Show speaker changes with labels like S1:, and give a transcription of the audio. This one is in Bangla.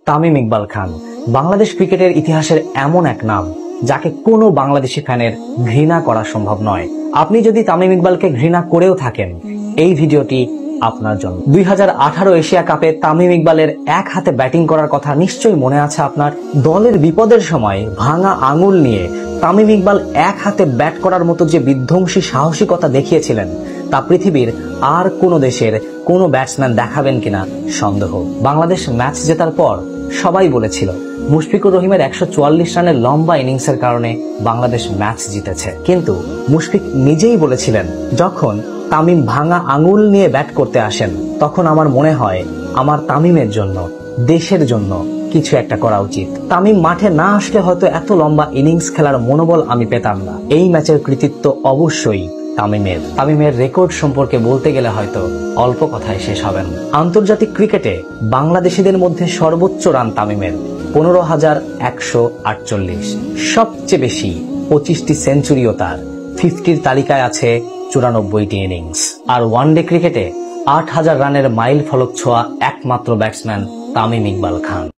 S1: তামিম ইকবাল খান বাংলাদেশ ক্রিকেটের ইতিহাসের এমন এক নাম যাকে কোনো বাংলাদেশি ফ্যানের ঘৃণা করা সম্ভব নয়। আপনি যদি তামিম ইকবালকে ঘৃণা করেও থাকেন, এই ভিডিওটি আপনার জন্য। 2018 এশিয়া কাপে তামিম ইকবালের এক হাতে ব্যাটিং করার কথা নিশ্চয়ই মনে আছে আপনার। দলের বিপদের সময় ভাঙা আঙুল নিয়ে তামিম ইকবাল এক হাতে ব্যাট করার মতো যে বিধ্বংসী সাহসিকতা দেখিয়েছিলেন, তা পৃথিবীর আর কোনো দেশের কোনো ব্যাটসম্যান দেখাবেন কিনা সন্দেহ। বাংলাদেশ ম্যাচ জেতার পর সবাই বলেছিল মুশফিকুর রহিমের 144 রানের লম্বা ইনিংসের কারণে বাংলাদেশ ম্যাচ জিতেছে। কিন্তু মুশফিক নিজেই বলেছিলেন, যখন তামিম ভাঙা আঙুল নিয়ে ব্যাট করতে আসেন, তখন আমার মনে হয় আমার তামিমের জন্য, দেশের জন্য কিছু একটা করা উচিত। তামিম মাঠে না আসলে হয়তো এত লম্বা ইনিংস খেলার মনোবল আমি পেতাম না। এই ম্যাচের কৃতিত্ব অবশ্যই তামিমের রেকর্ড সম্পর্কে বলতে গেলে হয়তো অল্প কথায় শেষ হবে না। আন্তর্জাতিক ক্রিকেটে বাংলাদেশিদের মধ্যে সর্বোচ্চ রান তামিমের 15,148, সবচেয়ে বেশি 25টি সেঞ্চুরিও তার। 50-র তালিকায় আছে 94টি ইনিংস। আর ওয়ানডে ক্রিকেটে 8,000 রানের মাইল ফলক ছোঁয়া একমাত্র ব্যাটসম্যান তামিম ইকবাল খান।